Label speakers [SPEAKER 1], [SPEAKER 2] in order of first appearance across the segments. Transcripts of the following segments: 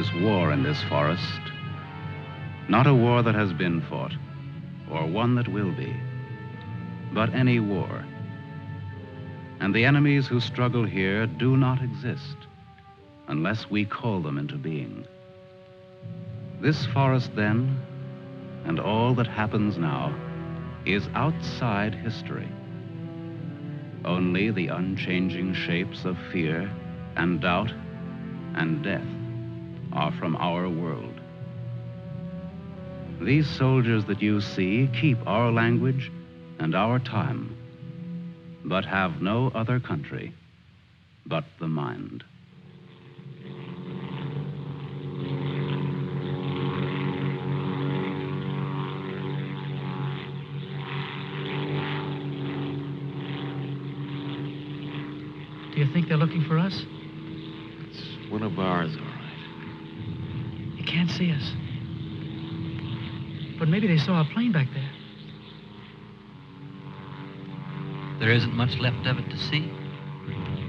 [SPEAKER 1] is war in this forest. Not a war that has been fought, or one that will be, but any war. And the enemies who struggle here do not exist unless we call them into being. This forest then, and all that happens now, is outside history. Only the unchanging shapes of fear and doubt and death are from our world. These soldiers that you see keep our language and our time, but have no other country but the mind.
[SPEAKER 2] Do you think they're looking for us?
[SPEAKER 3] It's one of ours, all right.
[SPEAKER 2] You can't see us. But maybe they saw a plane back there.
[SPEAKER 4] There isn't much left of it to see,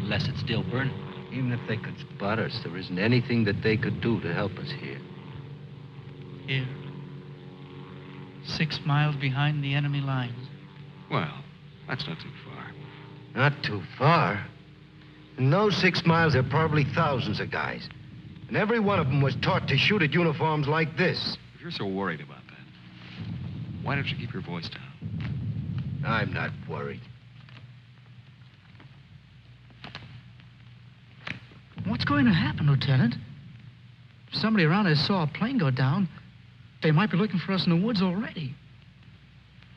[SPEAKER 4] unless it's still burning.
[SPEAKER 5] Even if they could spot us, there isn't anything that they could do to help us here.
[SPEAKER 2] Here. 6 miles behind the enemy lines.
[SPEAKER 3] Well, that's not too far.
[SPEAKER 5] Not too far. In those 6 miles, there are probably thousands of guys. And every one of them was taught to shoot at uniforms like this.
[SPEAKER 3] If you're so worried about that, why don't you keep your voice down?
[SPEAKER 5] I'm not worried.
[SPEAKER 2] What's going to happen, Lieutenant? If somebody around us saw a plane go down, they might be looking for us in the woods already.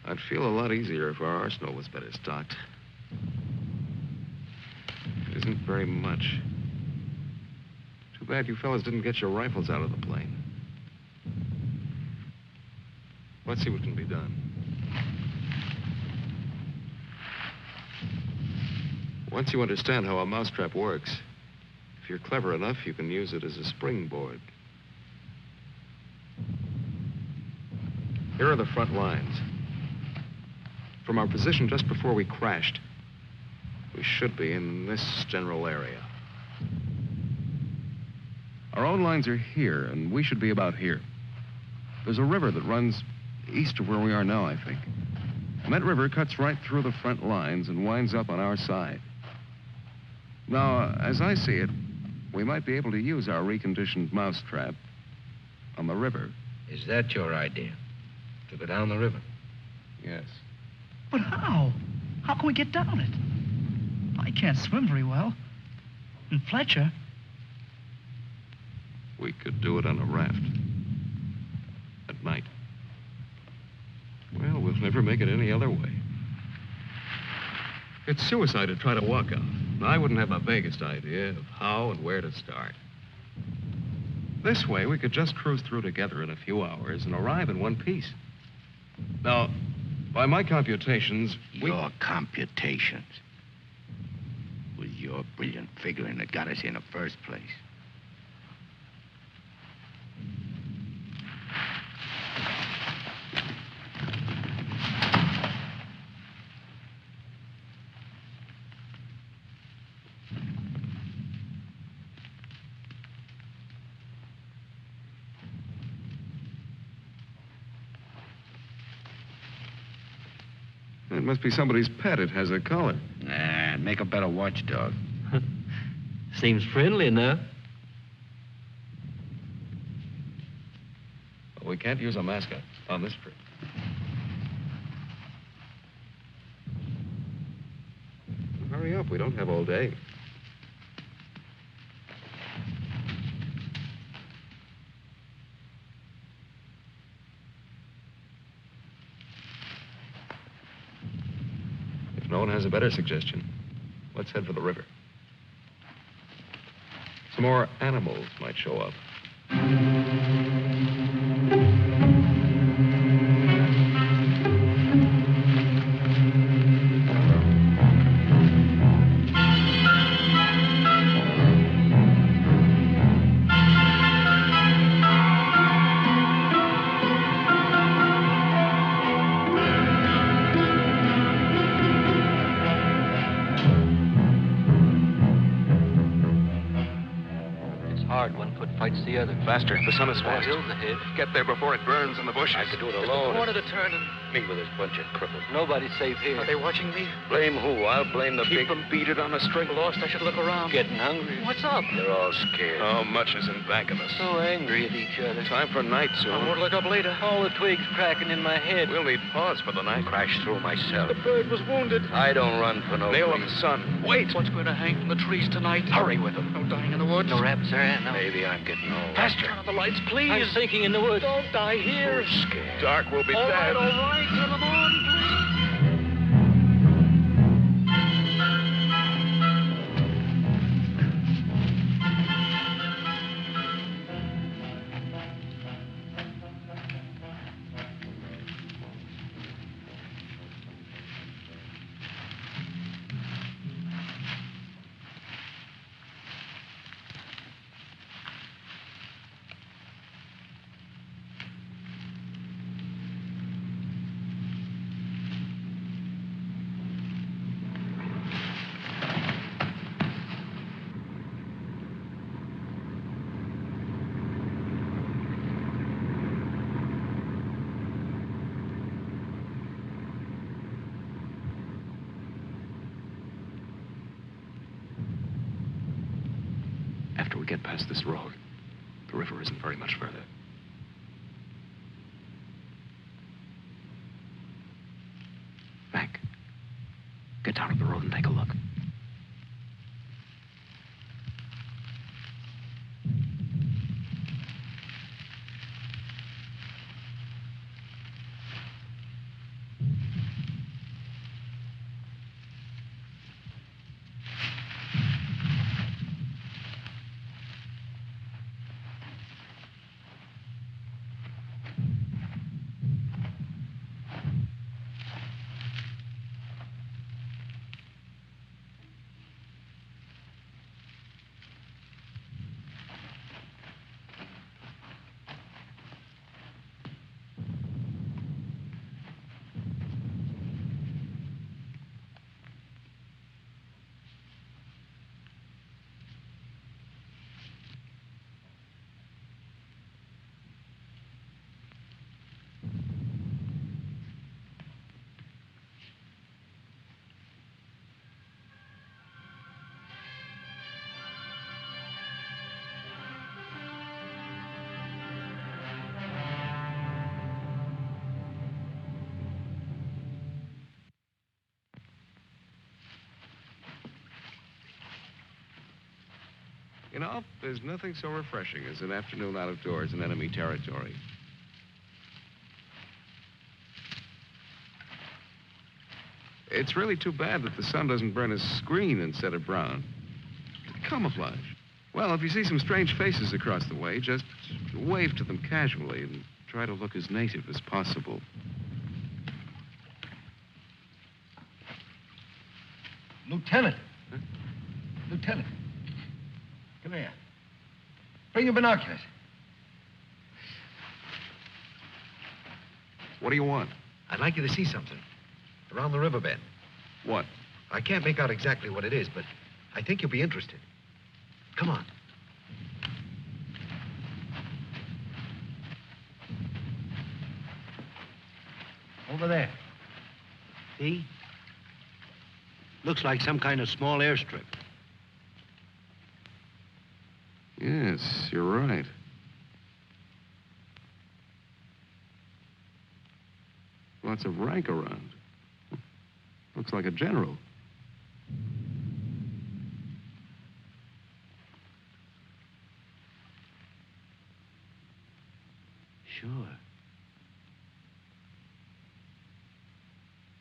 [SPEAKER 3] I'd feel a lot easier if our arsenal was better stocked. It isn't very much. Too bad you fellas didn't get your rifles out of the plane. Let's see what can be done. Once you understand how a mousetrap works, if you're clever enough, you can use it as a springboard. Here are the front lines. From our position just before we crashed, we should be in this general area. Our own lines are here, and we should be about here. There's a river that runs east of where we are now, I think. And that river cuts right through the front lines and winds up on our side. Now, as I see it, we might be able to use our reconditioned mousetrap on the river.
[SPEAKER 5] Is that your idea? To go down the river?
[SPEAKER 3] Yes.
[SPEAKER 2] But how? How can we get down it? I can't swim very well. And Fletcher...
[SPEAKER 3] We could do it on a raft. At night. Well, we'll never make it any other way. It's suicide to try to walk out. I wouldn't have the vaguest idea of how and where to start. This way, we could just cruise through together in a few hours and arrive in one piece. Now, by my computations,
[SPEAKER 5] Your computations? It was your brilliant figuring that got us here in the first place.
[SPEAKER 3] It must be somebody's pet. It has a collar.
[SPEAKER 5] Nah, make a better watchdog.
[SPEAKER 4] Seems friendly enough.
[SPEAKER 3] But we can't use a mascot on this trip. Hurry up. We don't have all day. If no one has a better suggestion, let's head for the river. Some more animals might show up.
[SPEAKER 4] hard. One foot fights the other.
[SPEAKER 3] Faster. The sun is
[SPEAKER 4] More
[SPEAKER 3] fast.
[SPEAKER 4] hills ahead.
[SPEAKER 3] Get there before it burns in the bushes.
[SPEAKER 6] I could do it
[SPEAKER 4] Just
[SPEAKER 6] alone.
[SPEAKER 4] a corner to turn and
[SPEAKER 6] Me with this bunch of cripples.
[SPEAKER 4] nobody's safe here.
[SPEAKER 2] Are they watching me?
[SPEAKER 6] Blame who? I'll blame the
[SPEAKER 3] Keep
[SPEAKER 6] big...
[SPEAKER 3] them beat it on a string.
[SPEAKER 2] Lost, I should look around.
[SPEAKER 4] Getting hungry.
[SPEAKER 2] What's up?
[SPEAKER 6] They're all scared.
[SPEAKER 3] How much is in back of us?
[SPEAKER 4] So angry at each other.
[SPEAKER 3] Time for night
[SPEAKER 2] I
[SPEAKER 3] soon.
[SPEAKER 2] won't look up later.
[SPEAKER 4] All the twigs cracking in my head.
[SPEAKER 3] We'll need pause for the night.
[SPEAKER 6] Crash through myself.
[SPEAKER 2] The bird was wounded.
[SPEAKER 6] I don't run for no
[SPEAKER 3] Nail of the
[SPEAKER 6] reason.
[SPEAKER 3] sun. Wait.
[SPEAKER 2] What's going to hang from the trees tonight?
[SPEAKER 6] Hurry with them.
[SPEAKER 2] No dying in the woods.
[SPEAKER 4] No rabbits there, no.
[SPEAKER 6] Maybe I'm getting old.
[SPEAKER 2] Turn on the lights, please.
[SPEAKER 4] I'm sinking in the woods.
[SPEAKER 2] Don't die here.
[SPEAKER 6] Scared.
[SPEAKER 3] Dark will be
[SPEAKER 2] All right,
[SPEAKER 3] bad.
[SPEAKER 2] all right. Turn them on, please.
[SPEAKER 3] After we get past this road, the river isn't very much further. Mac, get down to the road and take a look. You know, there's nothing so refreshing as an afternoon out of doors in enemy territory. It's really too bad that the sun doesn't burn his screen instead of brown. Camouflage. Well, if you see some strange faces across the way, just wave to them casually and try to look as native as possible.
[SPEAKER 5] Lieutenant.
[SPEAKER 3] Huh?
[SPEAKER 5] Lieutenant. Come here. Bring your binoculars.
[SPEAKER 3] What do you want?
[SPEAKER 5] I'd like you to see something. Around the riverbed.
[SPEAKER 3] What?
[SPEAKER 5] I can't make out exactly what it is, but I think you'll be interested. Come on. Over there. See? Looks like some kind of small airstrip.
[SPEAKER 3] Yes, you're right. Lots of rank around. Looks like a general.
[SPEAKER 5] Sure.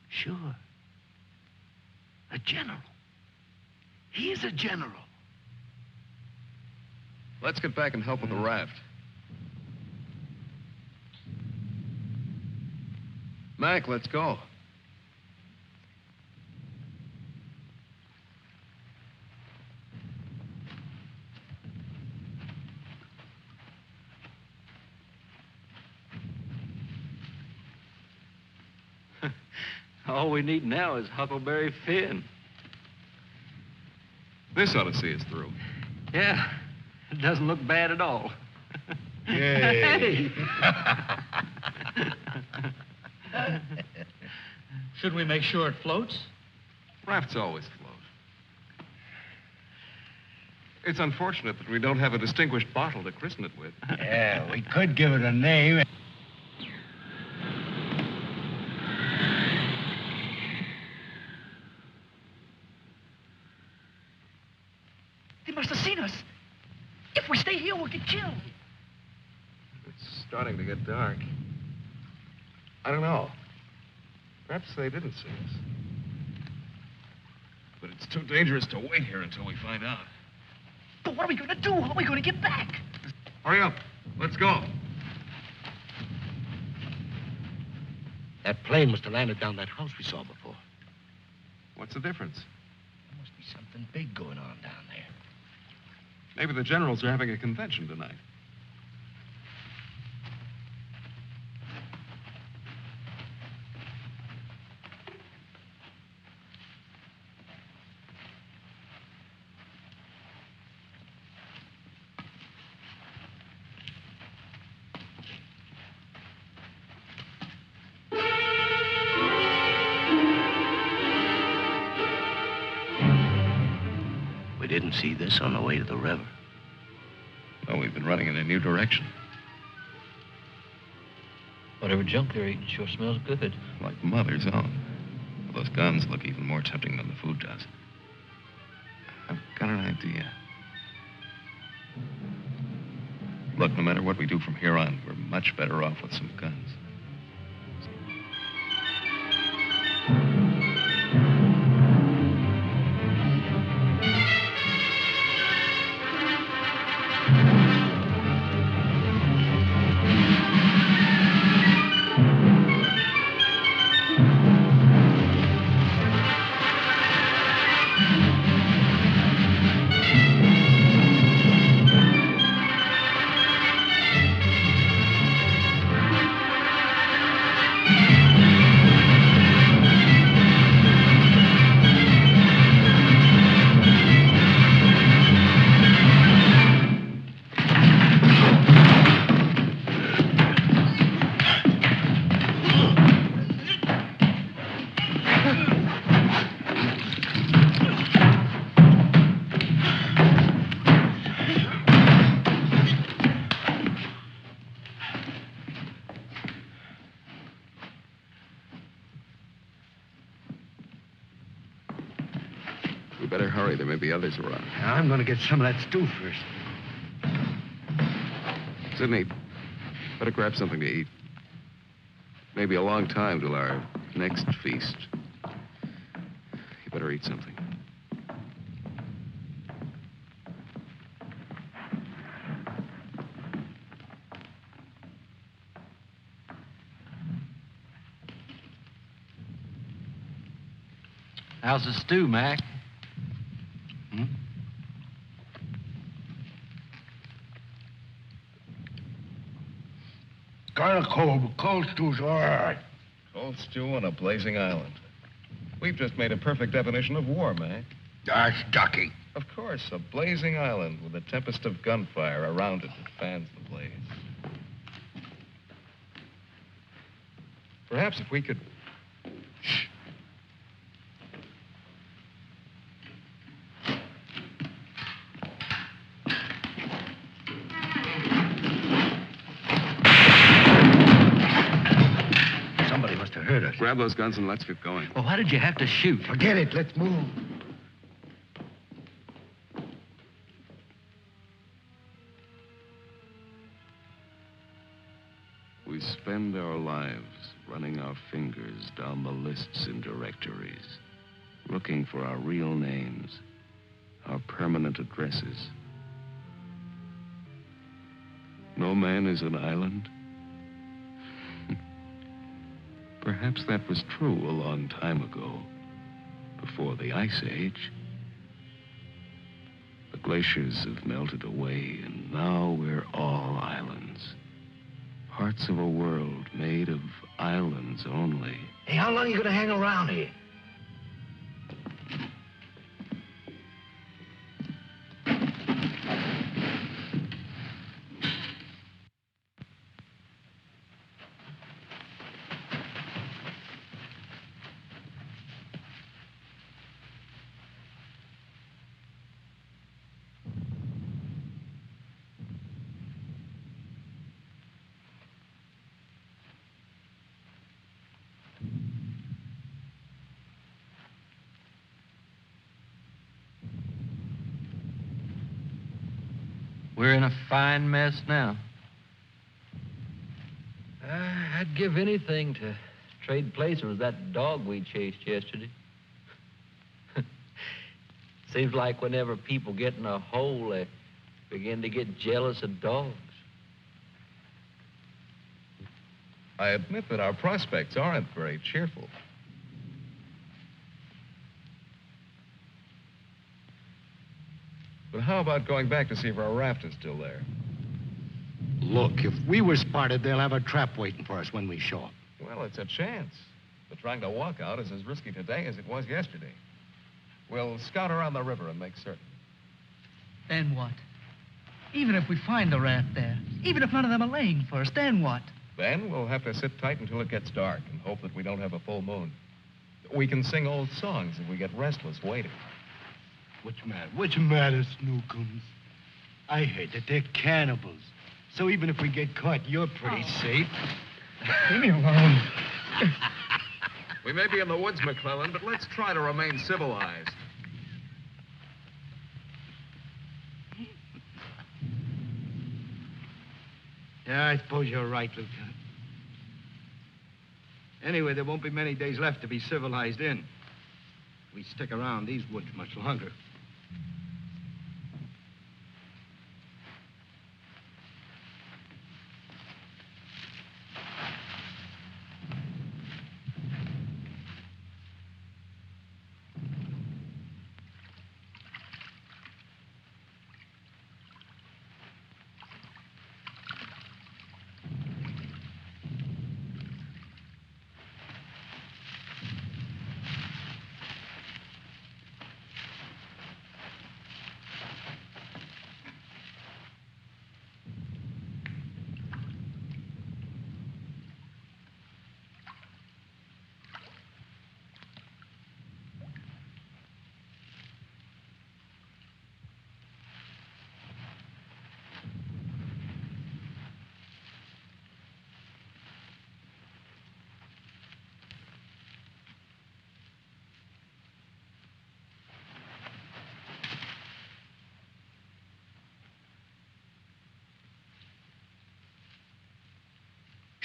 [SPEAKER 5] Sure. A general. He's a general.
[SPEAKER 3] Let's get back and help with the raft. Mac, let's go.
[SPEAKER 4] All we need now is Huckleberry Finn.
[SPEAKER 3] This ought to see us through.
[SPEAKER 4] Yeah.
[SPEAKER 3] It doesn't look bad at all.
[SPEAKER 5] Yay.
[SPEAKER 2] Should we make sure it floats?
[SPEAKER 3] Rafts always float. It's unfortunate that we don't have a distinguished bottle to christen it with.
[SPEAKER 5] Yeah, we could give it a name.
[SPEAKER 2] They must have seen us. If we stay here, we'll get killed.
[SPEAKER 3] It's starting to get dark. I don't know. Perhaps they didn't see us. But it's too dangerous to wait here until we find out.
[SPEAKER 2] But what are we going to do? How are we going to get back?
[SPEAKER 3] Hurry up. Let's go.
[SPEAKER 5] That plane must have landed down that house we saw before.
[SPEAKER 3] What's the difference?
[SPEAKER 5] There must be something big going on down there.
[SPEAKER 3] Maybe the generals are having a convention tonight.
[SPEAKER 5] We didn't see this on the way to the river.
[SPEAKER 3] No, we've been running in a new direction.
[SPEAKER 4] Whatever junk they're eating sure smells good.
[SPEAKER 3] Like Mother's own. Those guns look even more tempting than the food does. I've got an idea. Look, no matter what we do from here on, we're much better off with some guns. We better hurry. There may be others around.
[SPEAKER 5] I'm going to get some of that stew first.
[SPEAKER 3] Sidney, better grab something to eat. Maybe a long time till our next feast. You better eat something.
[SPEAKER 4] How's the stew, Mac?
[SPEAKER 5] Kind of cold, but cold stew's all right.
[SPEAKER 3] Cold stew on a blazing island. We've just made a perfect definition of war, Mac.
[SPEAKER 5] That's ducky.
[SPEAKER 3] Of course, a blazing island with a tempest of gunfire around it that fans the blaze. Perhaps if we could... Shh.
[SPEAKER 5] Somebody must have heard us.
[SPEAKER 3] Grab those guns and let's get going.
[SPEAKER 4] Well, why did you have to shoot?
[SPEAKER 5] Forget it. Let's move.
[SPEAKER 3] We spend our lives running our fingers down the lists and directories, looking for our real names, our permanent addresses. No man is an island. Perhaps that was true a long time ago, before the Ice Age. The glaciers have melted away, and now we're all islands. Parts of a world made of islands only.
[SPEAKER 5] Hey, how long are you going to hang around here?
[SPEAKER 7] We're in a fine mess now.
[SPEAKER 8] I'd give anything to trade places with that dog we chased yesterday. Seems like whenever people get in a hole, they begin to get jealous of dogs.
[SPEAKER 3] I admit that our prospects aren't very cheerful. But how about going back to see if our raft is still there?
[SPEAKER 5] Look, if we were spotted, they'll have a trap waiting for us when we show up.
[SPEAKER 3] Well, it's a chance. But trying to walk out is as risky today as it was yesterday. We'll scout around the river and make certain.
[SPEAKER 2] Then what? Even if we find the raft there, even if none of them are laying for us, then what?
[SPEAKER 3] Then we'll have to sit tight until it gets dark and hope that we don't have a full moon. We can sing old songs if we get restless waiting.
[SPEAKER 5] What's the matter, Snookums? I heard that they're cannibals. So even if we get caught, you're pretty safe.
[SPEAKER 2] Leave me alone.
[SPEAKER 3] We may be in the woods, McClellan, but let's try to remain civilized.
[SPEAKER 5] Yeah, I suppose you're right, Lieutenant. Anyway, there won't be many days left to be civilized in. We stick around these woods much longer.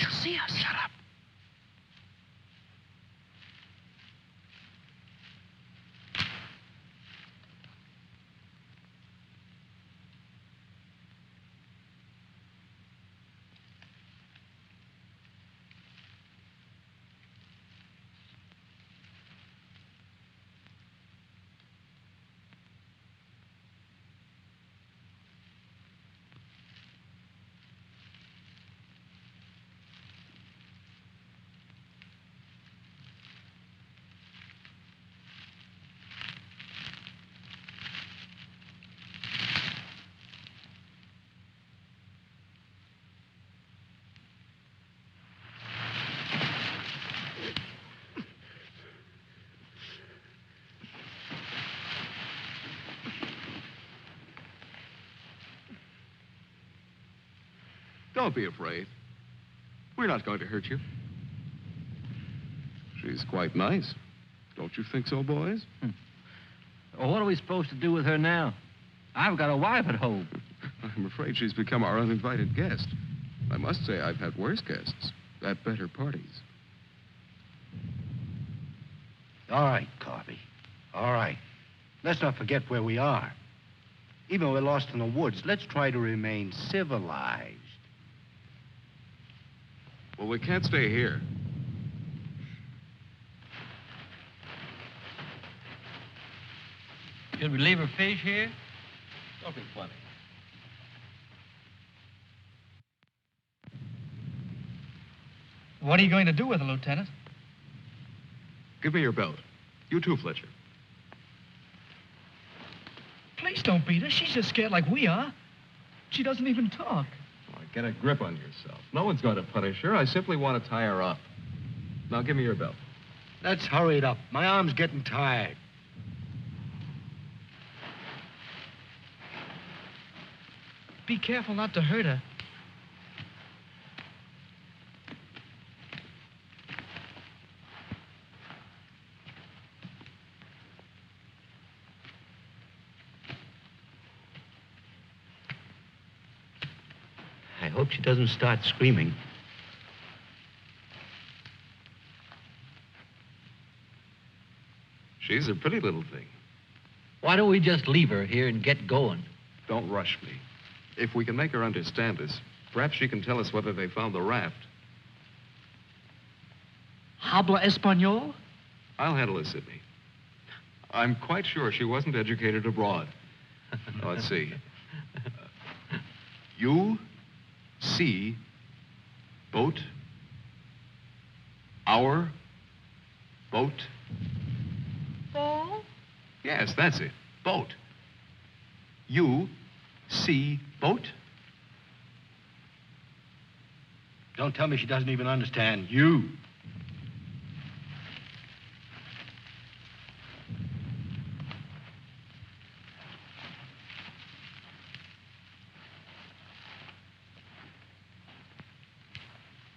[SPEAKER 2] She'll see us. Shut up.
[SPEAKER 3] Don't be afraid. We're not going to hurt you. She's quite nice. Don't you think so, boys?
[SPEAKER 8] Well, what are we supposed to do with her now? I've got a wife at home.
[SPEAKER 3] I'm afraid she's become our uninvited guest. I must say I've had worse guests at better parties.
[SPEAKER 5] All right, Carby. All right. Let's not forget where we are. Even if we're lost in the woods, let's try to remain civilized.
[SPEAKER 3] Well, we can't stay here.
[SPEAKER 8] Should we leave her fish here?
[SPEAKER 3] Don't be funny.
[SPEAKER 2] What are you going to do with her, Lieutenant?
[SPEAKER 3] Give me your belt. You too, Fletcher.
[SPEAKER 2] Please don't beat her. She's just scared like we are. She doesn't even talk.
[SPEAKER 3] Get a grip on yourself. No one's going to punish her. I simply want to tie her up. Now, give me your belt.
[SPEAKER 5] Let's hurry it up. My arm's getting tired.
[SPEAKER 2] Be careful not to hurt her.
[SPEAKER 5] hope she doesn't start screaming.
[SPEAKER 3] She's a pretty little thing.
[SPEAKER 8] Why don't we just leave her here and get going?
[SPEAKER 3] Don't rush me. If we can make her understand us, perhaps she can tell us whether they found the raft.
[SPEAKER 2] Habla Espanol?
[SPEAKER 3] I'll handle it, Sidney. I'm quite sure she wasn't educated abroad. Now, let's see. You see boat, our boat.
[SPEAKER 9] Ball?
[SPEAKER 3] Yes, that's it. Boat. You see boat?
[SPEAKER 5] Don't tell me she doesn't even understand you.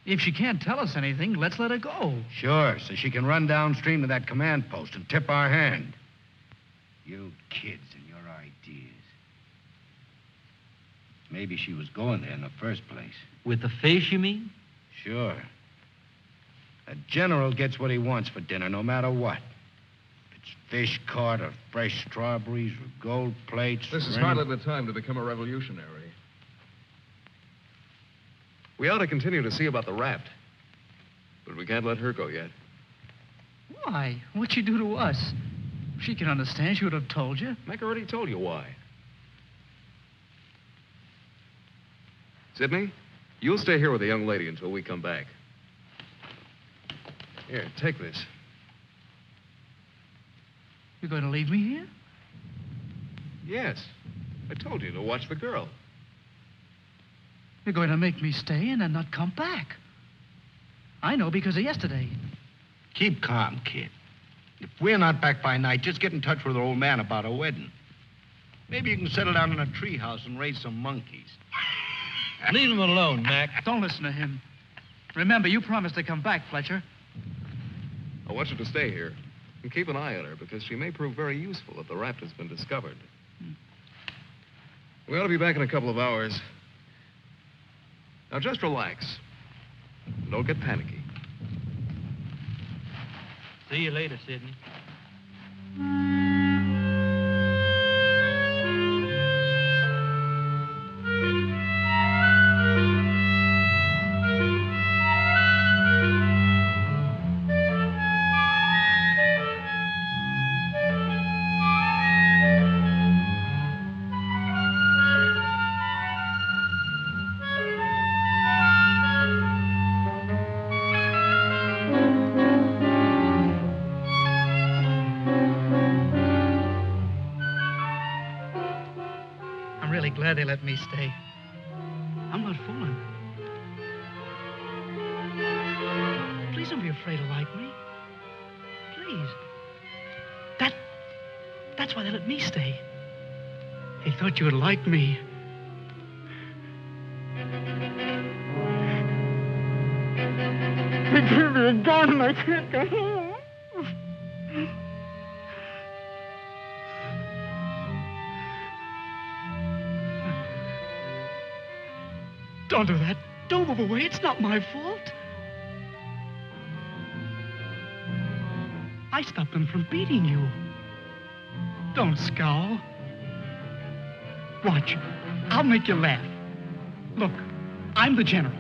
[SPEAKER 2] If she can't tell us anything, let's let her go.
[SPEAKER 5] Sure, so she can run downstream to that command post and tip our hand. You kids and your ideas. Maybe she was going there in the first place.
[SPEAKER 8] With the fish, you mean?
[SPEAKER 5] Sure. A general gets what he wants for dinner, no matter what. If it's fish caught or fresh strawberries or gold plates.
[SPEAKER 3] This is
[SPEAKER 5] or
[SPEAKER 3] hardly the time to become a revolutionary. We ought to continue to see about the raft. But we can't let her go yet.
[SPEAKER 2] Why? What'd she do to us? If she can understand, she would have told you.
[SPEAKER 3] Mac already told you why. Sidney, you'll stay here with the young lady until we come back. Here, take this.
[SPEAKER 2] You're going to leave me here?
[SPEAKER 3] Yes. I told you to watch the girl.
[SPEAKER 2] You're going to make me stay and then not come back. I know because of yesterday.
[SPEAKER 5] Keep calm, kid. If we're not back by night, just get in touch with our old man about a wedding. Maybe you can settle down in a treehouse and raise some monkeys.
[SPEAKER 8] Leave him alone, Mac.
[SPEAKER 2] Don't listen to him. Remember, you promised to come back, Fletcher.
[SPEAKER 3] I want you to stay here and keep an eye on her because she may prove very useful if the raft has been discovered. We ought to be back in a couple of hours. Now, just relax. Don't get panicky.
[SPEAKER 8] See you later, Sidney.
[SPEAKER 2] Glad they let me stay. I'm not fooling. Please don't be afraid to like me. Please. That's why they let me stay. They thought you would like me.
[SPEAKER 9] They give me a gun, I can't go home.
[SPEAKER 2] Don't do that. Don't move away. It's not my fault. I stopped them from beating you. Don't scowl. Watch. I'll make you laugh. Look, I'm the general.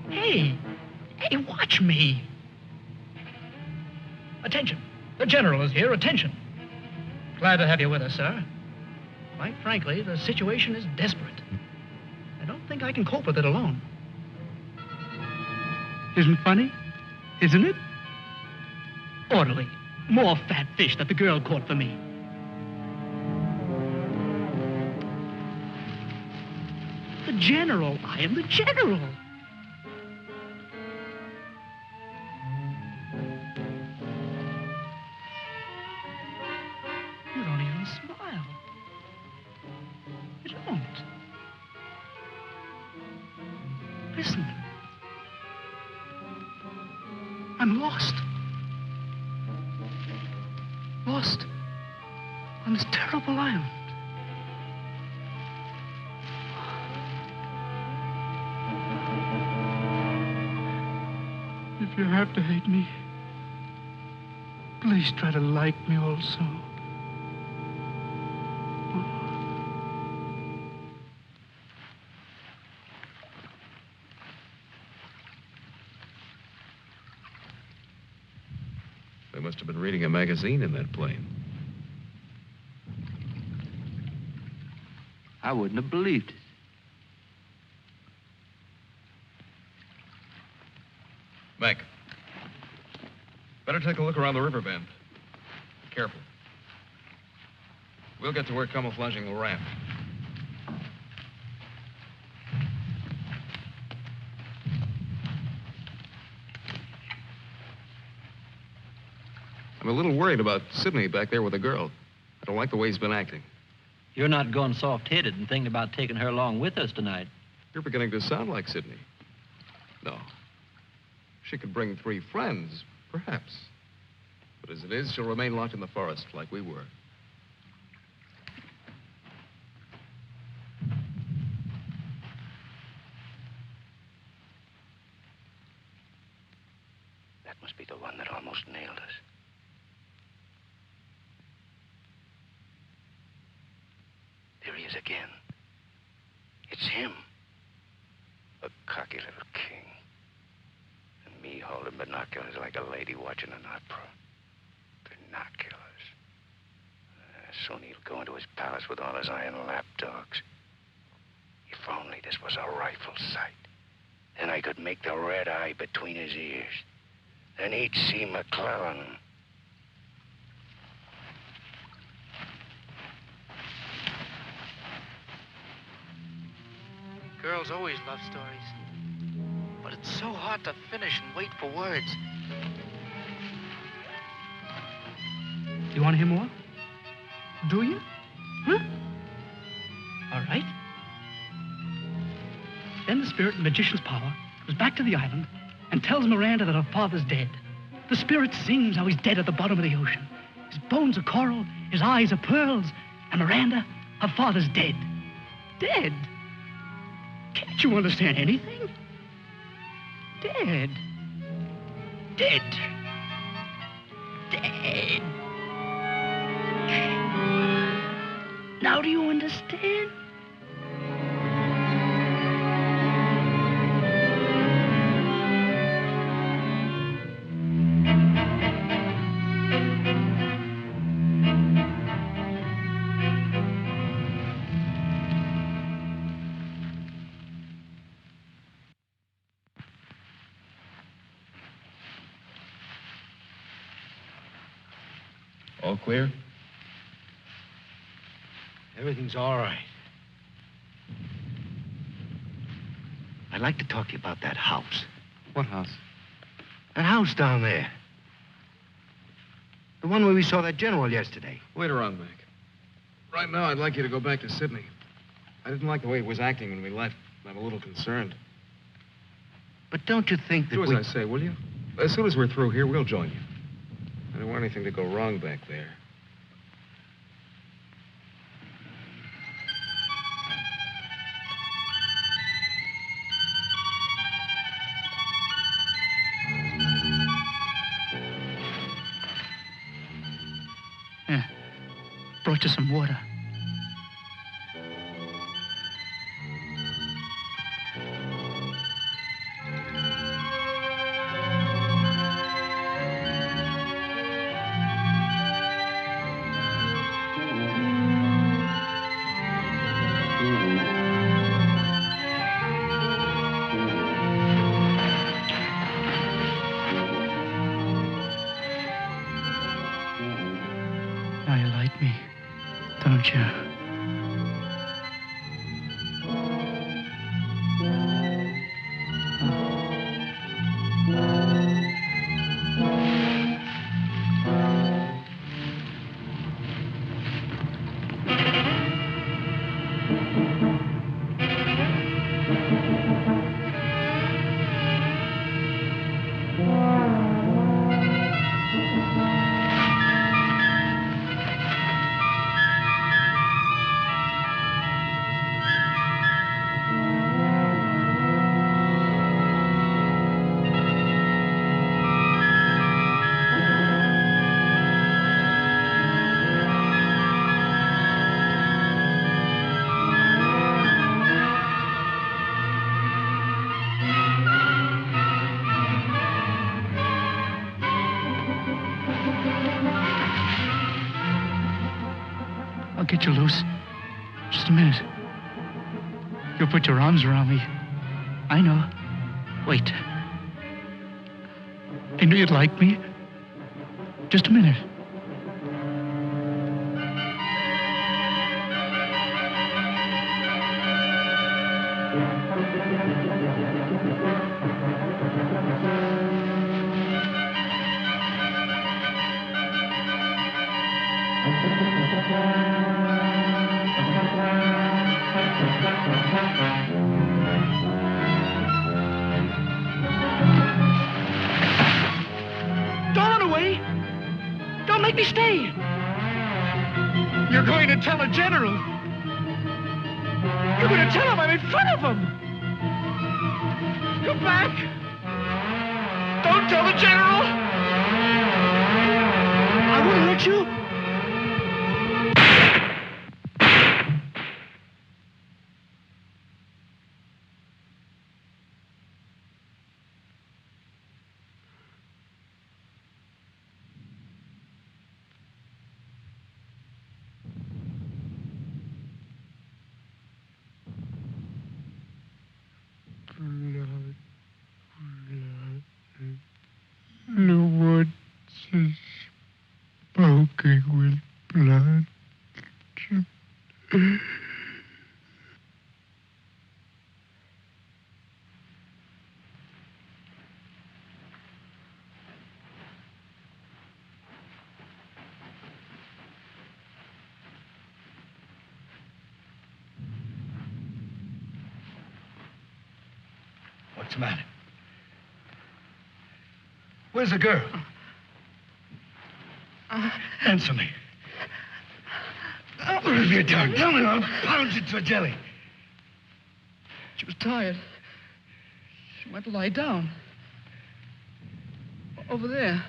[SPEAKER 2] Hey, watch me. Attention. The general is here. Attention. Glad to have you with us, sir. Quite frankly, the situation is desperate. I don't think I can cope with it alone. Isn't funny? Isn't it? Orderly. More fat fish that the girl caught for me. The general. I am the general. Listen. I'm lost. Lost on this terrible island. If you have to hate me, please try to like me also.
[SPEAKER 3] They must have been reading a magazine in that plane.
[SPEAKER 8] I wouldn't have believed it.
[SPEAKER 3] Mac, better take a look around the river bend. Be careful. We'll get to work camouflaging the raft. I'm a little worried about Sidney back there with the girl. I don't like the way he's been acting.
[SPEAKER 4] You're not going soft-headed and thinking about taking her along with us tonight.
[SPEAKER 3] You're beginning to sound like Sidney. No. She could bring 3 friends, perhaps. But as it is, she'll remain locked in the forest like we were.
[SPEAKER 5] That must be the one that almost nailed us. There he is again. It's him. A cocky little king. And me holding binoculars like a lady watching an opera. Binoculars. Soon he'll go into his palace with all his iron lapdogs. If only this was a rifle sight. Then I could make the red eye between his ears. Then he'd see McClellan.
[SPEAKER 2] Girls always love stories. But it's so hard to finish and wait for words. You want to hear more? Do you? Huh? All right. Then the spirit in the magician's power goes back to the island and tells Miranda that her father's dead. The spirit sings how he's dead at the bottom of the ocean. His bones are coral, his eyes are pearls, and Miranda, her father's dead. Dead? Can't you understand anything? Dead. Dead. Dead. Now do you understand?
[SPEAKER 3] All clear?
[SPEAKER 5] Everything's all right. I'd like to talk to you about that house.
[SPEAKER 3] What house?
[SPEAKER 5] That house down there. The one where we saw that general yesterday.
[SPEAKER 3] Later on, Mac. Right now, I'd like you to go back to Sydney. I didn't like the way he was acting when we left. I'm a little concerned.
[SPEAKER 5] But don't you think that
[SPEAKER 3] Do as I say, will you? As soon as we're through here, we'll join you. I don't want anything to go wrong back there.
[SPEAKER 2] Yeah. Brought you some water. Now you like me, don't you? I'll get you loose. Just a minute. You'll put your arms around me. I know. Wait. I knew you'd like me. Just a minute. Don't run away. Don't make me stay. You're going to tell a general. You're going to tell him I'm in front of him. Come back. Don't tell the general. I won't hurt you.
[SPEAKER 9] The woods is smoking with blood.
[SPEAKER 2] What's the matter? Where's the girl? Answer me. What have you done? Tell me, or I'll pound you to a jelly. She was tired. She went to lie down. Over there.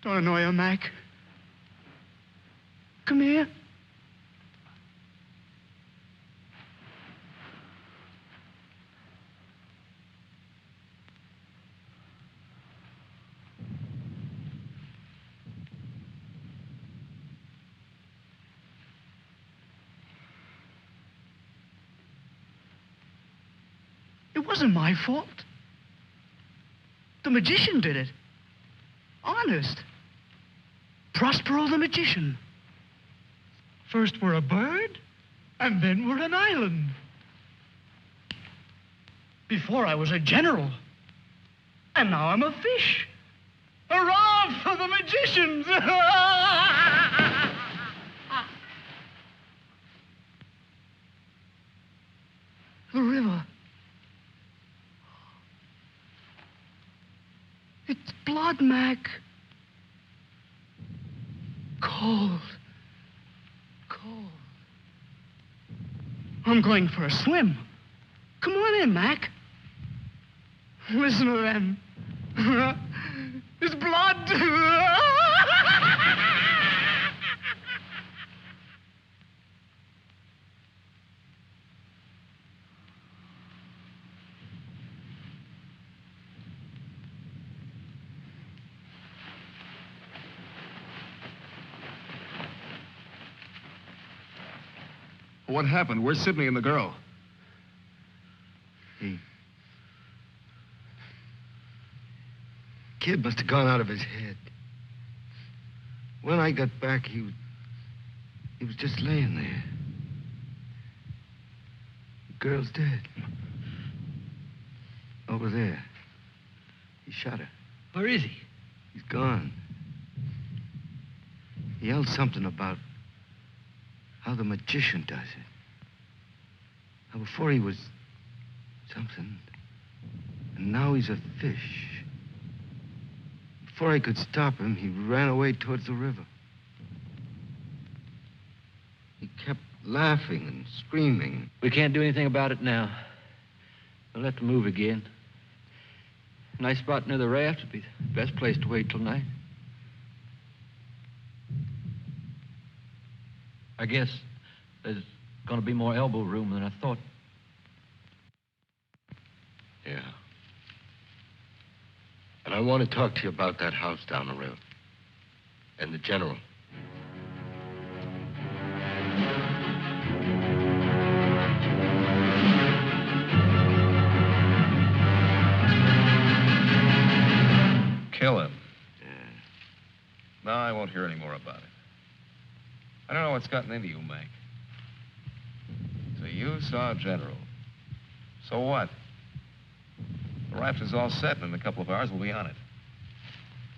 [SPEAKER 2] Don't annoy her, Mac. Come here. It wasn't my fault. The magician did it. Honest. Prospero the magician. First we're a bird, and then we're an island. Before I was a general, and now I'm a fish. Hurrah for the magicians! The river. It's blood, Mac. Cold. Cold. I'm going for a swim. Come on in, Mac. Listen to them. It's blood.
[SPEAKER 3] What happened? Where's Sidney and the girl?
[SPEAKER 5] Kid must have gone out of his head. When I got back, he was just laying there. The girl's dead. Over there. He shot her.
[SPEAKER 2] Where is he?
[SPEAKER 5] He's gone. He yelled something about how the magician does it. How before he was something, and now he's a fish. Before I could stop him, he ran away towards the river. He kept laughing and screaming.
[SPEAKER 8] We can't do anything about it now. We'll have to move again. A nice spot near the raft would be the best place to wait till night. I guess there's going to be more elbow room than I thought.
[SPEAKER 3] Yeah.
[SPEAKER 5] And I want to talk to you about that house down the road. And the general.
[SPEAKER 3] Kill him.
[SPEAKER 5] Yeah.
[SPEAKER 3] No, I won't hear any more about it. I don't know what's gotten into you, Mac. So you saw General. So what? The raft is all set, and in a couple of hours we'll be on it.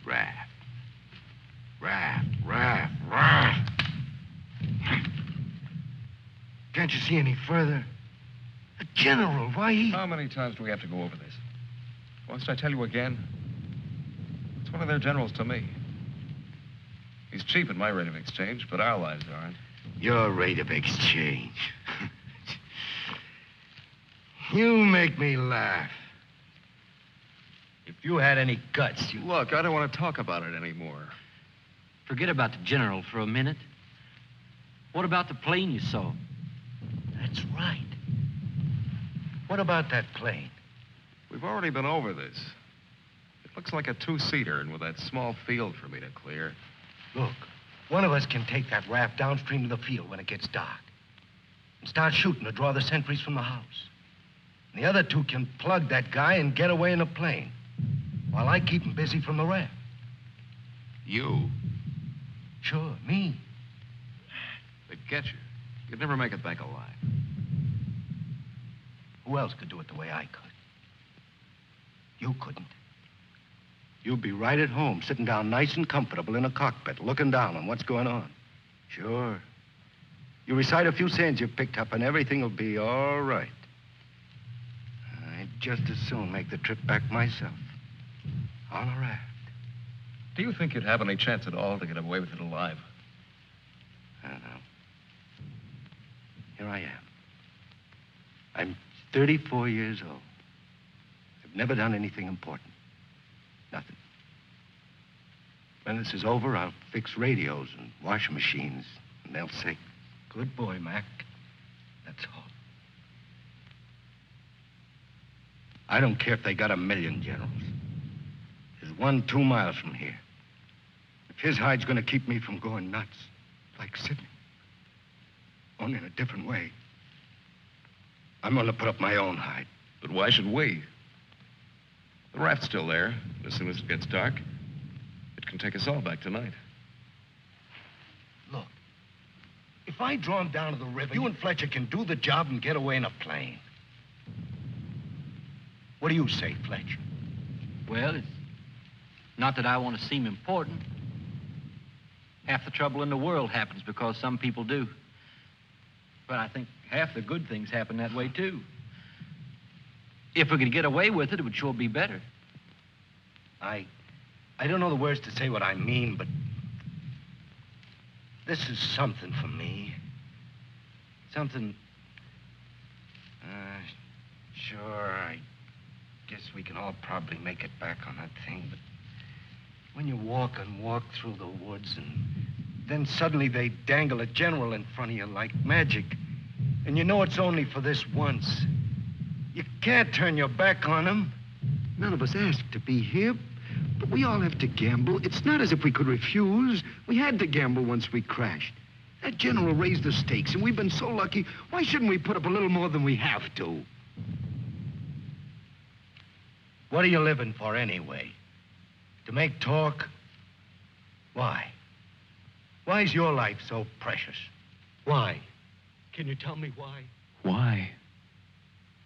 [SPEAKER 5] Raft. Can't you see any further? The general, why he...
[SPEAKER 3] How many times do we have to go over this? Must I tell you again? It's one of their generals to me. He's cheap at my rate of exchange, but our lives aren't.
[SPEAKER 5] Your rate of exchange. You make me laugh. If you had any guts, you...
[SPEAKER 3] Look, I don't want to talk about it anymore.
[SPEAKER 8] Forget about the general for a minute. What about the plane you saw?
[SPEAKER 5] That's right. What about that plane?
[SPEAKER 3] We've already been over this. It looks like a two-seater, and with that small field for me to clear.
[SPEAKER 5] Look, one of us can take that raft downstream to the field when it gets dark and start shooting to draw the sentries from the house. And the other two can plug that guy and get away in a plane while I keep him busy from the raft.
[SPEAKER 3] You?
[SPEAKER 5] Sure, me.
[SPEAKER 3] They'd get you. You'd never make it back alive.
[SPEAKER 5] Who else could do it the way I could? You couldn't. You'd be right at home, sitting down nice and comfortable in a cockpit, looking down on what's going on. Sure. You recite a few sayings you picked up, and everything will be all right. I'd just as soon make the trip back myself. On a raft.
[SPEAKER 3] Do you think you'd have any chance at all to get away with it alive?
[SPEAKER 5] I don't know. Here I am. I'm 34 years old. I've never done anything important. Nothing. When this is over, I'll fix radios and washing machines, and they'll say, "Good boy, Mac." That's all. I don't care if they got 1,000,000 generals. There's one 2 miles from here. If his hide's gonna keep me from going nuts, like Sidney, only in a different way, I'm gonna put up my own hide.
[SPEAKER 3] But why should we? The raft's still there. As soon as it gets dark, it can take us all back tonight.
[SPEAKER 5] Look, if I draw him down to the river, you and Fletcher can do the job and get away in a plane. What do you say, Fletcher?
[SPEAKER 8] Well, it's not that I want to seem important. Half the trouble in the world happens because some people do. But I think half the good things happen that way, too. If we could get away with it, it would sure be better.
[SPEAKER 5] I don't know the words to say what I mean, but this is something for me. Something... Sure, I guess we can all probably make it back on that thing, but when you walk and walk through the woods and then suddenly they dangle a general in front of you like magic, and you know it's only for this once, you can't turn your back on him.
[SPEAKER 10] None of us asked to be here, but we all have to gamble. It's not as if we could refuse. We had to gamble once we crashed. That general raised the stakes, and we've been so lucky. Why shouldn't we put up a little more than we have to?
[SPEAKER 5] What are you living for anyway? To make talk? Why? Why is your life so precious? Why? Can you tell me why?
[SPEAKER 3] Why?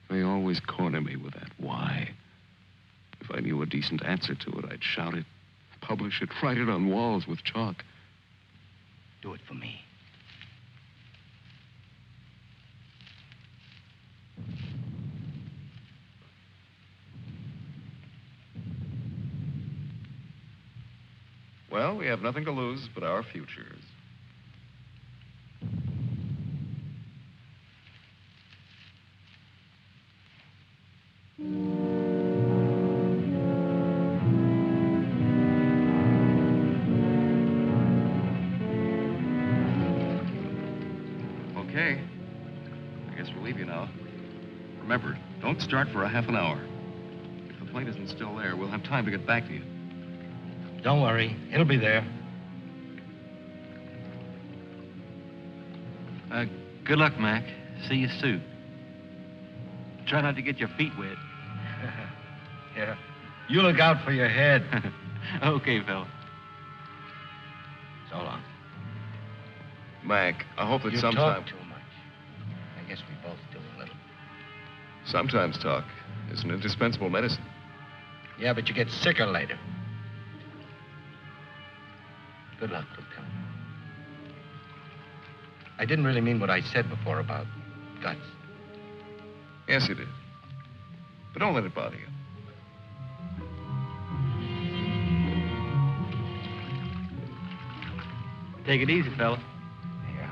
[SPEAKER 3] They always corner me with that why. If I knew a decent answer to it, I'd shout it, publish it, write it on walls with chalk.
[SPEAKER 5] Do it for me.
[SPEAKER 3] Well, we have nothing to lose but our futures. Okay. I guess we'll leave you now. Remember, don't start for a half an hour. If the the plane isn't still there, we'll have time to get back to you.
[SPEAKER 6] Don't worry. It'll be there.
[SPEAKER 8] Good luck, Mac. See you soon. Try not to get your feet wet.
[SPEAKER 6] Yeah. You look out for your head.
[SPEAKER 8] Okay, fella.
[SPEAKER 6] So long.
[SPEAKER 3] Mac, I hope that
[SPEAKER 6] You
[SPEAKER 3] sometime...
[SPEAKER 6] talk too much. I guess we both do a little.
[SPEAKER 3] Sometimes talk is an indispensable medicine.
[SPEAKER 6] Yeah, but you get sicker later. Good luck, Lieutenant. I didn't really mean what I said before about guts.
[SPEAKER 3] Yes, you did. But don't let it bother you.
[SPEAKER 8] Take it easy, fella.
[SPEAKER 6] Yeah.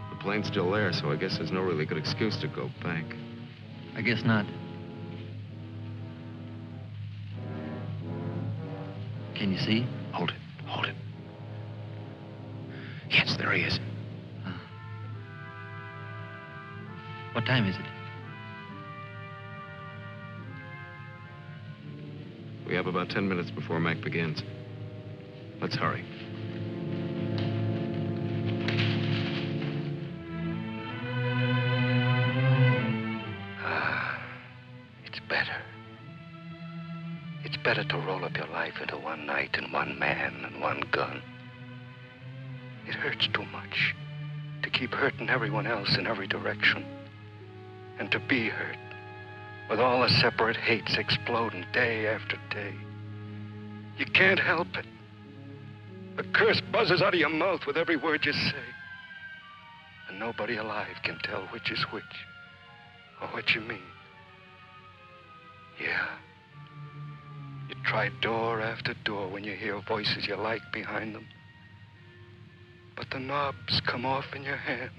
[SPEAKER 3] The plane's still there, so I guess there's no really good excuse to go back.
[SPEAKER 8] I guess not. Can you see?
[SPEAKER 10] Hold it. Hold it. Yes, there he is.
[SPEAKER 8] What time is it?
[SPEAKER 3] We have about 10 minutes before Mac begins. Let's hurry.
[SPEAKER 5] It's better. It's better to roll up your life into one night and one man and one gun. It hurts too much to keep hurting everyone else in every direction. And to be hurt with all the separate hates exploding day after day. You can't help it. A curse buzzes out of your mouth with every word you say. And nobody alive can tell which is which or what you mean. Yeah. You try door after door when you hear voices you like behind them. But the knobs come off in your hand.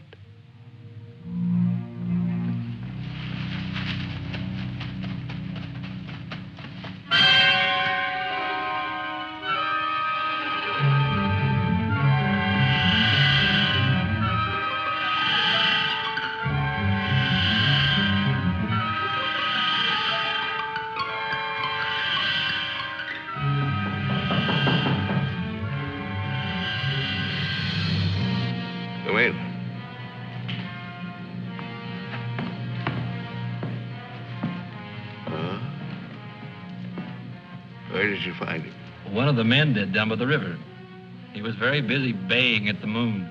[SPEAKER 3] Wait. Where did you find him?
[SPEAKER 4] One of the men did down by the river. He was very busy baying at the moon.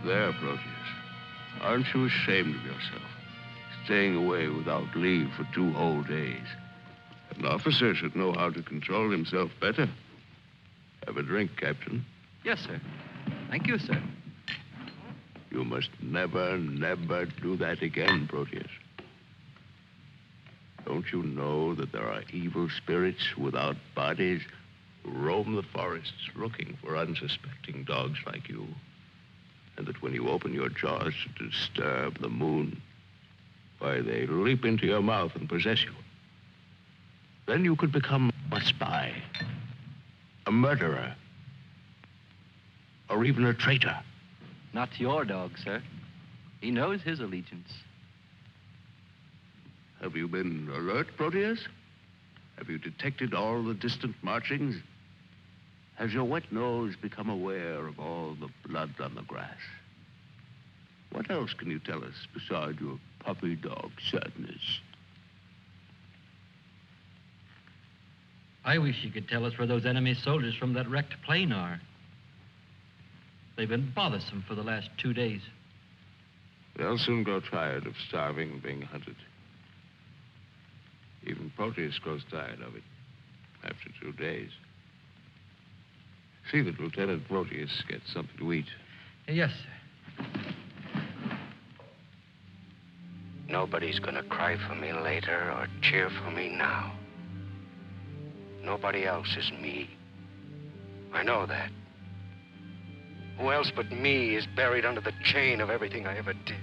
[SPEAKER 11] There, Proteus. Aren't you ashamed of yourself? Staying away without leave for 2 whole days. An officer should know how to control himself better. Have a drink, Captain.
[SPEAKER 8] Yes, sir. Thank you, sir.
[SPEAKER 11] You must never, never do that again, Proteus. Don't you know that there are evil spirits without bodies who roam the forests looking for unsuspecting dogs like you? And that when you open your jaws to disturb the moon, why, they leap into your mouth and possess you. Then you could become a spy, a murderer, or even a traitor.
[SPEAKER 8] Not to your dog, sir. He knows his allegiance.
[SPEAKER 11] Have you been alert, Proteus? Have you detected all the distant marchings? Has your wet nose become aware of all the blood on the grass? What else can you tell us besides your puppy dog sadness?
[SPEAKER 4] I wish you could tell us where those enemy soldiers from that wrecked plane are. They've been bothersome for the last 2 days.
[SPEAKER 11] They'll soon grow tired of starving and being hunted. Even Proteus grows tired of it after 2 days. See that Lieutenant Proteus gets something to eat.
[SPEAKER 4] Yes, sir.
[SPEAKER 5] Nobody's gonna cry for me later or cheer for me now. Nobody else is me. I know that. Who else but me is buried under the chain of everything I ever did?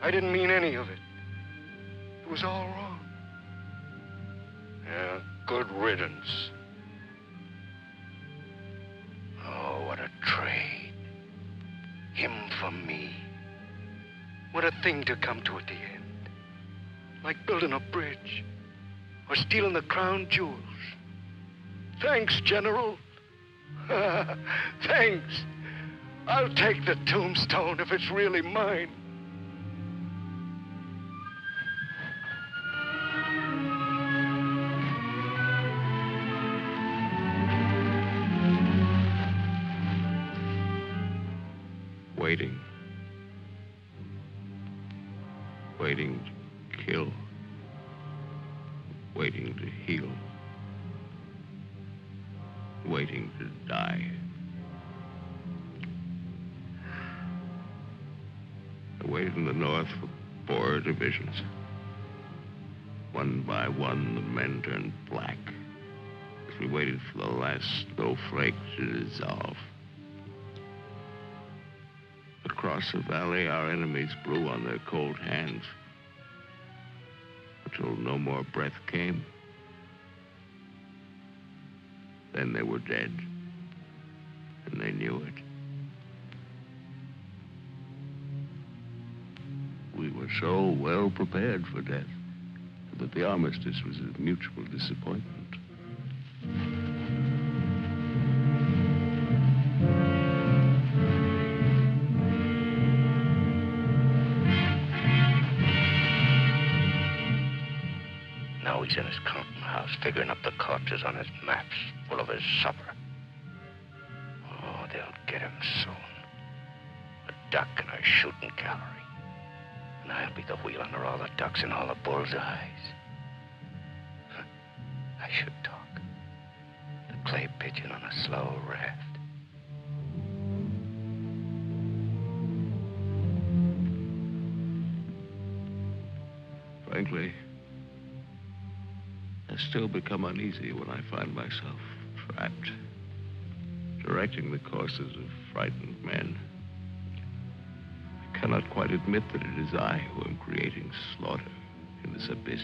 [SPEAKER 10] I didn't mean any of it. It was all wrong. Yeah, good riddance. Oh, what a trade. Him for me. What a thing to come to at the end. Like building a bridge. Or stealing the crown jewels. Thanks, General. Thanks. I'll take the tombstone if it's really mine.
[SPEAKER 11] Waiting. Waiting to kill. Waiting to heal. Waiting to die. I waited in the north for 4 divisions. One by one, the men turned black as we waited for the last snowflake to dissolve. Across the valley, our enemies blew on their cold hands until no more breath came. Then they were dead, and they knew it. We were so well prepared for death that the armistice was a mutual disappointment.
[SPEAKER 5] Now he's in his counting house, figuring up the corpses on his maps, full of his supper. Oh, they'll get him soon. A duck in a shooting gallery. And I'll be the wheel under all the ducks and all the bull's eyes. I should talk. The clay pigeon on a slow raft.
[SPEAKER 11] Frankly, I still become uneasy when I find myself trapped, directing the courses of frightened men. I cannot quite admit that it is I who am creating slaughter in this abyss.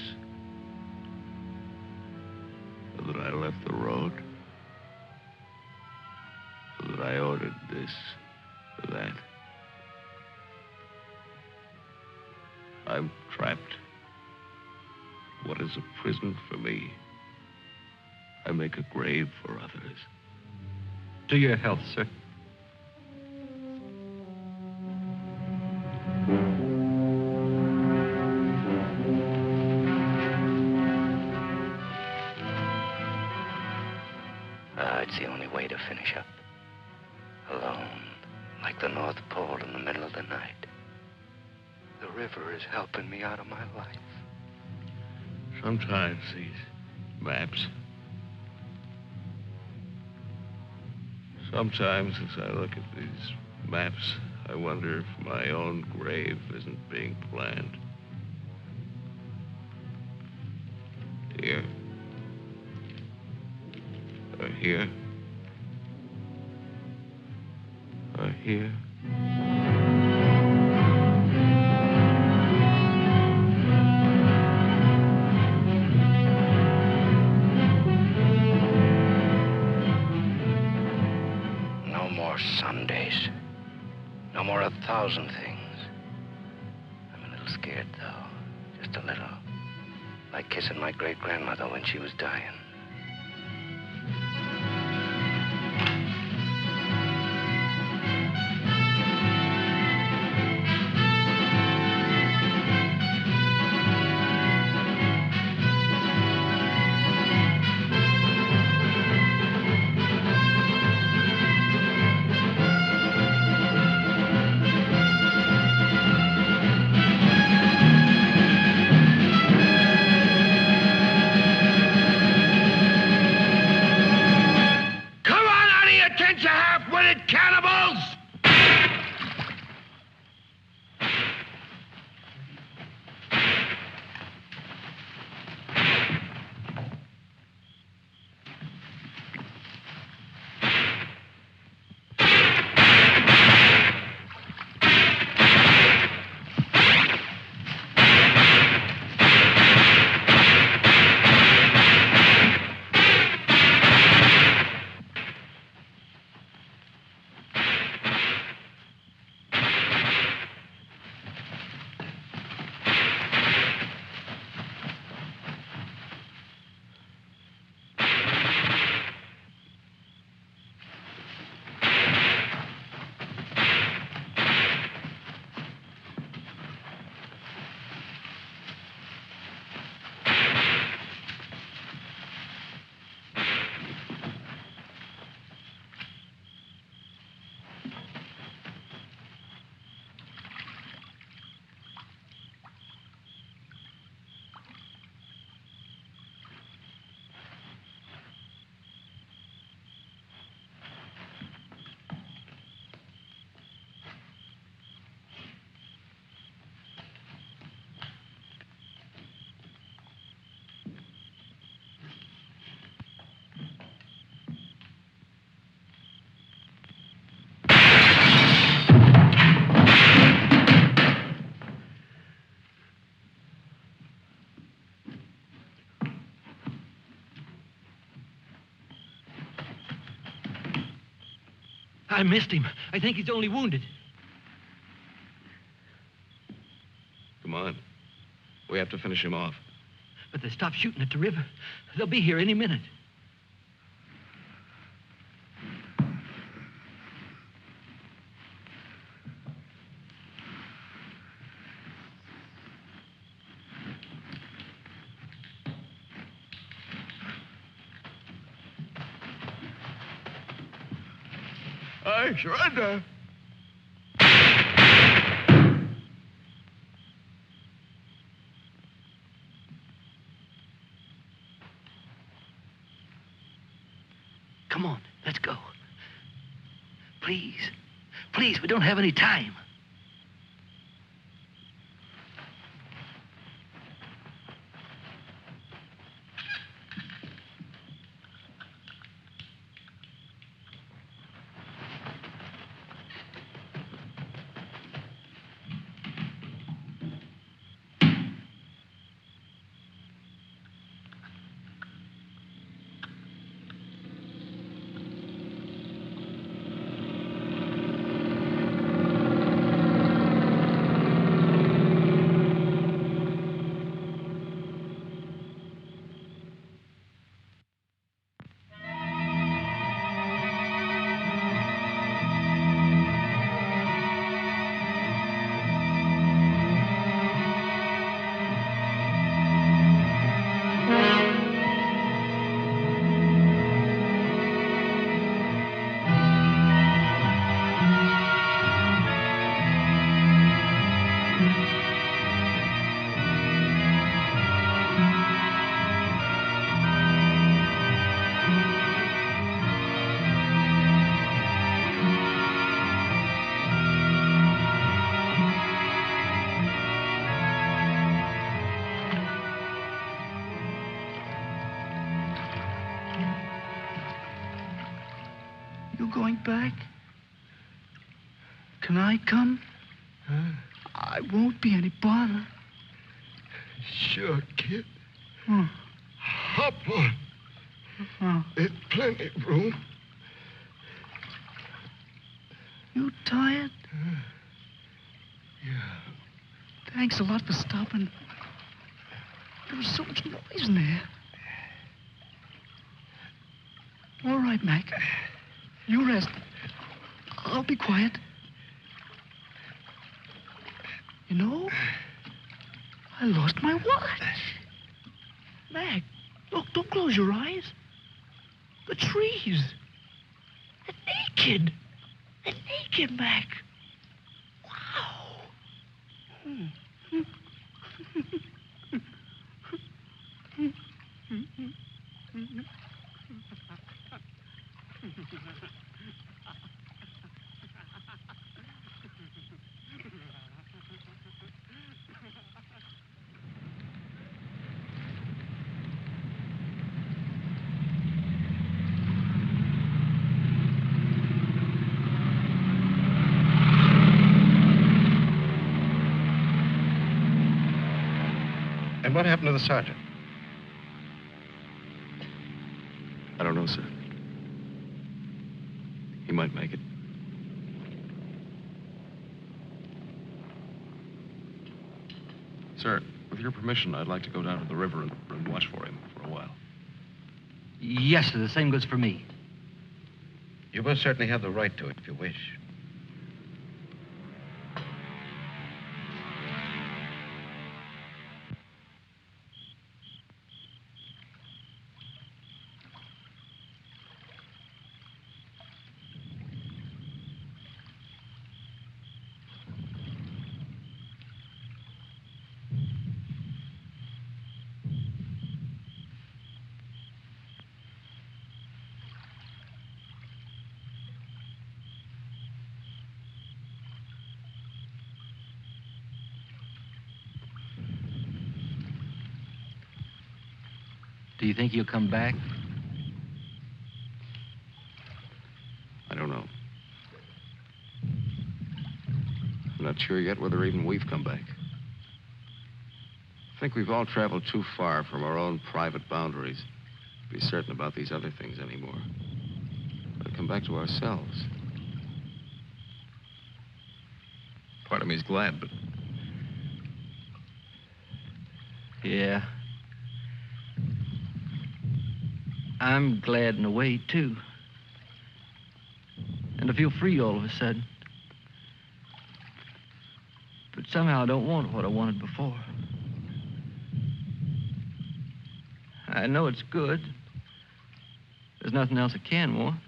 [SPEAKER 11] So that I left the road. So that I ordered this or that. I'm trapped. What is a prison for me? I make a grave for others.
[SPEAKER 4] To your health, sir.
[SPEAKER 5] It's the only way to finish up. Alone, like the North Pole in the middle of the night. The river is helping me out of my life.
[SPEAKER 11] Sometimes these maps. Sometimes as I look at these maps, I wonder if my own grave isn't being planned. Here. Or here. Or here.
[SPEAKER 5] Sundays. No more 1,000 things. I'm a little scared, though. Just a little. Like kissing my great-grandmother when she was dying.
[SPEAKER 8] I missed him. I think he's only wounded.
[SPEAKER 3] Come on. We have to finish him off.
[SPEAKER 8] But they stopped shooting at the river. They'll be here any minute.
[SPEAKER 10] I surrender.
[SPEAKER 8] Come on, let's go. Please. Please, we don't have any time.
[SPEAKER 2] Going back? Can I come? I won't be any bother.
[SPEAKER 10] Sure, kid.
[SPEAKER 2] Oh.
[SPEAKER 10] Hop on.
[SPEAKER 2] Oh.
[SPEAKER 10] There's plenty of room.
[SPEAKER 2] You tired?
[SPEAKER 10] Yeah.
[SPEAKER 2] Thanks a lot for stopping. There was so much noise in there. All right, Mac. You rest. I'll be quiet. You know, I lost my watch. Mac, look, don't close your eyes. The trees. They're naked. They're naked, Mac. Wow.
[SPEAKER 6] And what happened to the sergeant?
[SPEAKER 3] I don't know, sir. He might make it. Sir, with your permission, I'd like to go down to the river and watch for him for a while.
[SPEAKER 8] Yes, sir. The same goes for me.
[SPEAKER 6] You most certainly have the right to it if you wish.
[SPEAKER 8] Do you think he'll come back?
[SPEAKER 3] I don't know. I'm not sure yet whether even we've come back. I think we've all traveled too far from our own private boundaries to be certain about these other things anymore. We'll come back to ourselves. Part of me's glad, but
[SPEAKER 8] Yeah. I'm glad in a way, too. And I feel free all of a sudden. But somehow I don't want what I wanted before. I know it's good. There's nothing else I can want.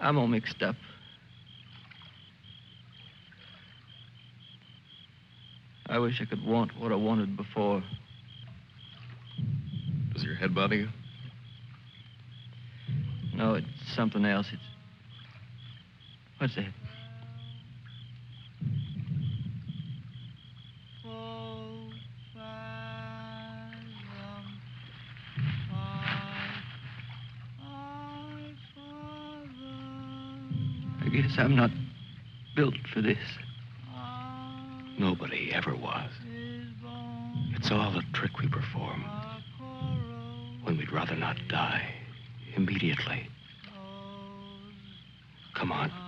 [SPEAKER 8] I'm all mixed up. I wish I could want what I wanted before.
[SPEAKER 3] does your head bother you?
[SPEAKER 8] No, it's something else. It's... What's that? I guess I'm not built for this.
[SPEAKER 11] Nobody ever was. It's all a trick we perform. When we'd rather not die immediately. Come on.